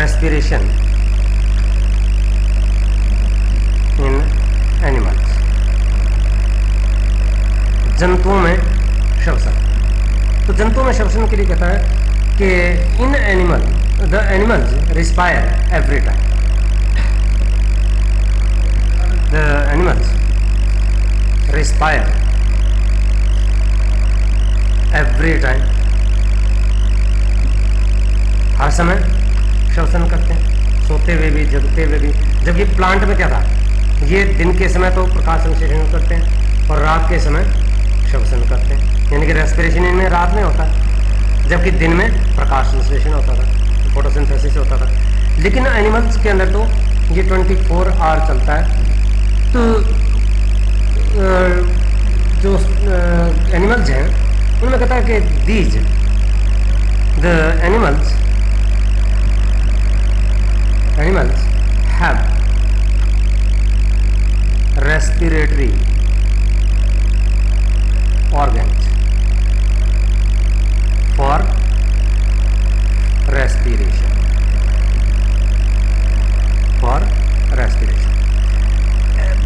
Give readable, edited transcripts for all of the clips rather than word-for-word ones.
respiration in animals, जंतुओं में श्वसन। तो जंतुओं में श्वसन के लिए कहता है कि in animal the animals respire every time, the animals respire every time, हर समय श्वसन करते हैं, सोते हुए भी जगते हुए भी। जबकि प्लांट में क्या था, ये दिन के समय तो प्रकाश संश्लेषण करते हैं और रात के समय श्वसन करते हैं, यानी कि रेस्पिरेशन इनमें रात में होता है, जबकि दिन में प्रकाश संश्लेषण होता था, फोटोसिंथेसिस होता था। लेकिन एनिमल्स के अंदर तो ये 24 आवर चलता है। तो जो एनिमल्स हैं उनमें कहता है कि these the animals have respiratory organs for respiration,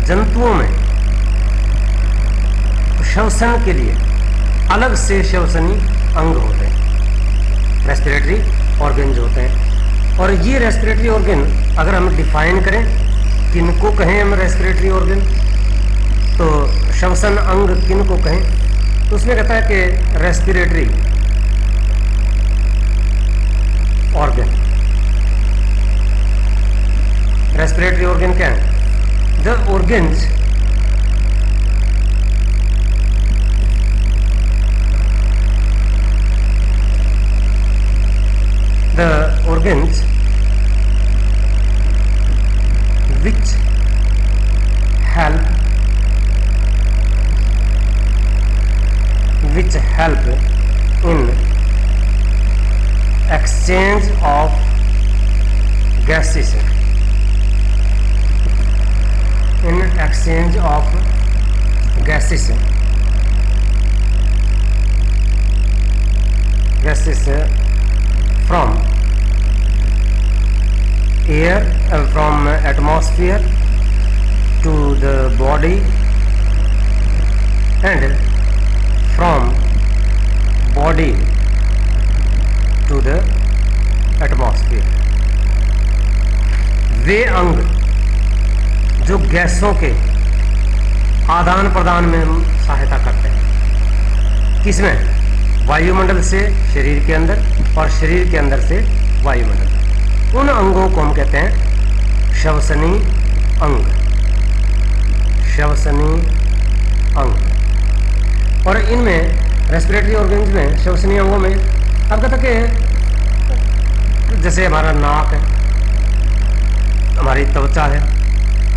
जंतुओं में श्वसन के लिए अलग से श्वसनी अंग होते हैं, रेस्पिरेटरी ऑर्गन जो होते हैं। और ये रेस्पिरेटरी ऑर्गन अगर हम डिफाइन करें किनको कहें हम रेस्पिरेटरी ऑर्गन, तो श्वसन अंग किनको कहें, तो उसमें कहता है कि रेस्पिरेटरी ऑर्गन, रेस्पिरेटरी ऑर्गन क्या है, the organs which help in exchange of gases, from air, from atmosphere to the body and from body to the atmosphere। वे अंग जो गैसों के आदान प्रदान में सहायता करते हैं, किसमें, वायुमंडल से शरीर के अंदर और शरीर के अंदर से वायुमंडल। उन अंगों को हम कहते हैं श्वसनी अंग, और इनमें रेस्पिरेटरी ऑर्गन्स में, श्वसनी अंगों में अब कहते हैं कि जैसे हमारा नाक है, हमारी त्वचा है,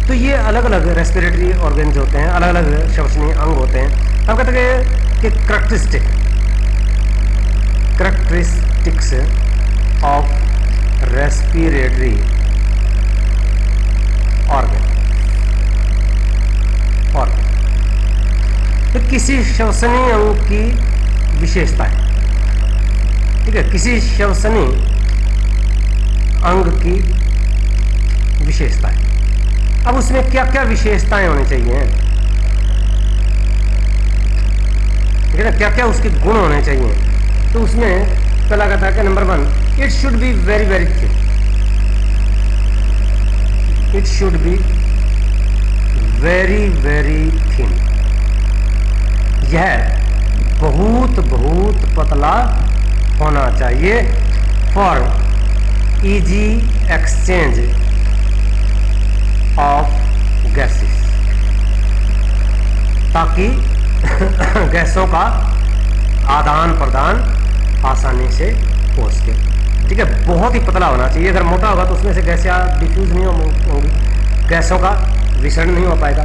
तो ये अलग अलग रेस्पिरेटरी ऑर्गन्स होते हैं, अलग अलग श्वसनी अंग होते हैं। अब कहते हैं कि characteristics of respiratory organ, तो किसी श्वसनी अंग की विशेषता है, ठीक है, किसी श्वसनी अंग की विशेषता है। अब उसमें क्या क्या विशेषताएं होनी चाहिए, ठीक है ना, क्या क्या उसके गुण होने चाहिए। तो उसमें पहला कहता है कि number 1, it should be very very thin, it should be very very thin, यह बहुत बहुत पतला होना चाहिए, for easy exchange of gases, ताकि गैसों का आदान प्रदान आसानी से हो सके, ठीक है। बहुत ही पतला होना चाहिए, अगर मोटा होगा तो उसमें से गैसें डिफ्यूज नहीं होंगी, गैसों का विसरण नहीं हो पाएगा।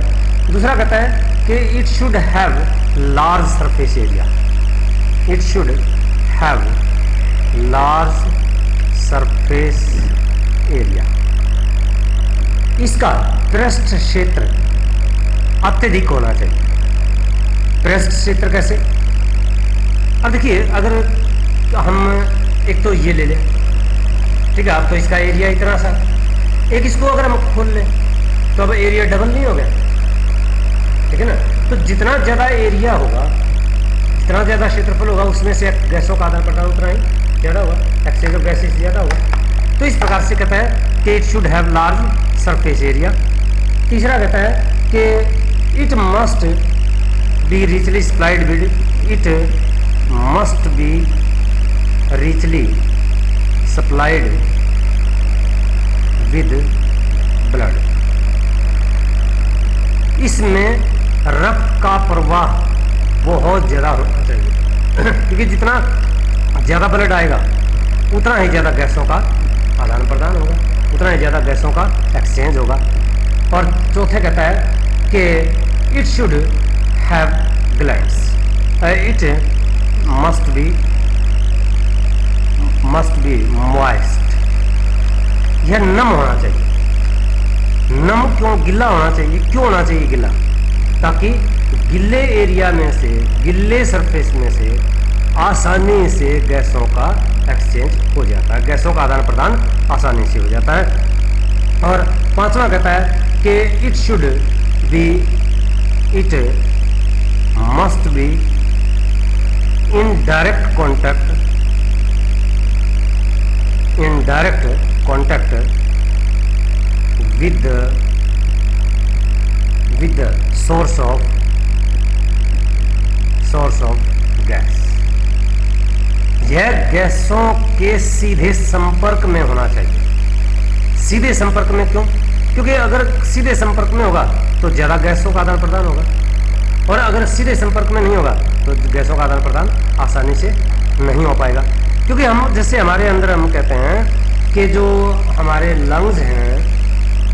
दूसरा कहता है कि it should have large surface area, it should have large surface area, इसका पृष्ठ क्षेत्र अत्यधिक होना चाहिए। पृष्ठ क्षेत्र कैसे, अब देखिए, अगर हम एक तो ये ले लें ठीक है। अब तो इसका एरिया इतना सा, एक इसको अगर हम खोल लें तो अब एरिया डबल नहीं हो गया, ठीक है ना। तो जितना ज़्यादा एरिया होगा, जितना ज़्यादा क्षेत्रफल होगा, उसमें से गैसों का आदान प्रदान उतना ही ज़्यादा होगा, एक्सचेंज ऑफ गैसेस ज़्यादा होगा। तो इस प्रकार से कहता है कि it should have large surface area. तीसरा कहता है कि it must be richly supplied with, it must be richly supplied with blood. इसमें रक्त का प्रवाह बहुत ज़्यादा होना चाहिए क्योंकि जितना ज़्यादा ब्लड आएगा उतना ही ज़्यादा गैसों का आदान प्रदान होगा, उतना ही ज़्यादा गैसों का एक्सचेंज होगा। और चौथे कहता है कि it should have glands, it must be moist, यह नम होना चाहिए। नम क्यों, गिल्ला होना चाहिए, क्यों होना चाहिए गिल्ला? ताकि गिल्ले एरिया में से, गिल्ले सरफेस में से आसानी से गैसों का एक्सचेंज हो जाता है, गैसों का आदान प्रदान आसानी से हो जाता है। और पांचवा कहता है कि it should be, it must be in direct contact with the source of gas। यह गैसों के सीधे संपर्क में होना चाहिए। सीधे संपर्क में क्यों? क्योंकि अगर सीधे संपर्क में होगा तो ज़्यादा गैसों का आदान प्रदान होगा, और अगर सीधे संपर्क में नहीं होगा तो गैसों का आदान प्रदान आसानी से नहीं हो पाएगा। क्योंकि हम, जैसे हमारे अंदर हम कहते हैं कि जो हमारे लंग्स हैं,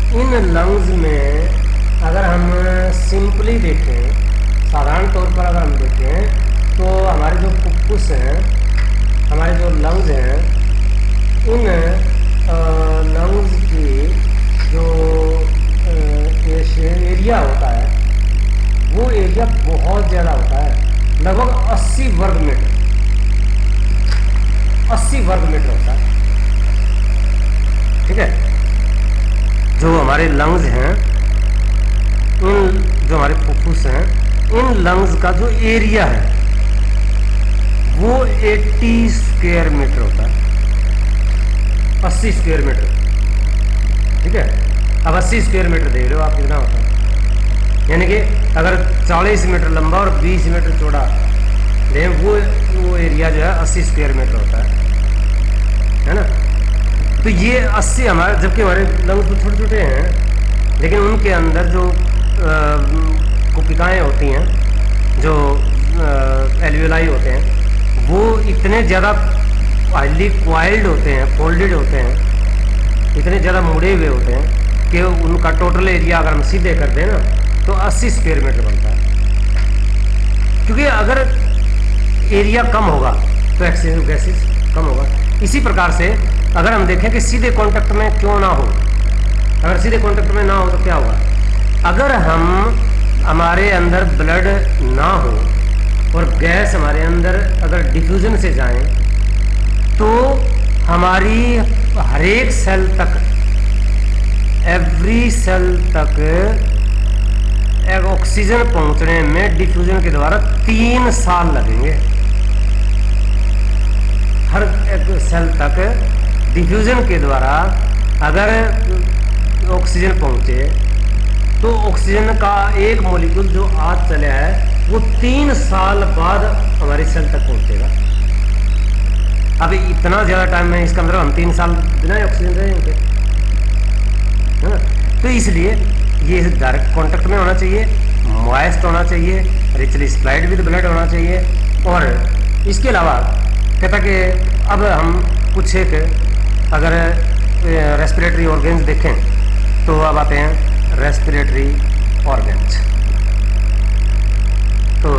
इन लंग्स में अगर हम सिंपली देखें, साधारण तौर पर अगर हम देखें तो हमारे जो फुफ्फुस हैं, हमारे जो लंग्स हैं, इन लंग्स की जो एरिया होता है वो एरिया बहुत ज़्यादा होता है, लगभग 80 वर्ग मीटर, 80 वर्ग मीटर होता है, ठीक है। जो हमारे लंग्स हैं, इन जो हमारे फुफ्फुस हैं, इन लंग्स का जो एरिया है वो 80 स्क्वायर मीटर होता है, 80 स्क्वायर मीटर, ठीक है। अब 80 स्क्वायर मीटर देख रहे हो आप कितना होता है, यानी कि अगर 40 मीटर लंबा और 20 मीटर चौड़ा ले, वो एरिया जो है 80 स्क्वायर मीटर होता है ना। तो ये 80 हमारे, जबकि हमारे लंग्स तो छोटे छोटे हैं, लेकिन उनके अंदर जो कुपिकाएँ होती हैं, जो एल्वियोलाई होते हैं, वो इतने ज़्यादा हाईली क्वाइल्ड होते हैं, फोल्डेड होते हैं, इतने ज़्यादा मुड़े हुए होते हैं कि उनका टोटल एरिया अगर हम सीधे कर दें ना तो 80 स्क्वायर मीटर बनता है। क्योंकि अगर एरिया कम होगा तो एक्सचेंज ऑफ गैसेस कम होगा। इसी प्रकार से अगर हम देखें कि सीधे कांटेक्ट में क्यों ना हो, अगर सीधे कांटेक्ट में ना हो तो क्या होगा? अगर हमारे अंदर ब्लड ना हो और गैस हमारे अंदर अगर डिफ्यूजन से जाए तो हमारी हर एक सेल तक, एवरी सेल तक एक ऑक्सीजन पहुंचने में डिफ्यूजन के द्वारा 3 साल लगेंगे। हर एक सेल तक डिफ्यूजन के द्वारा अगर ऑक्सीजन पहुंचे तो ऑक्सीजन का एक मॉलिक्यूल जो आज चला है वो 3 साल बाद हमारी सेल तक पहुंचेगा। अब इतना ज़्यादा टाइम है, इसका मतलब हम 3 साल बिना ऑक्सीजन रहेंगे, है ना। तो इसलिए ये डायरेक्ट कांटेक्ट में होना चाहिए, मॉइस्ट होना चाहिए, रिचली सप्लाइड विद ब्लड होना चाहिए। और इसके अलावा कहता कि अब हम कुछ एक अगर रेस्पिरेटरी ऑर्गन्स देखें तो अब आते हैं रेस्पिरेटरी ऑर्गन्स। तो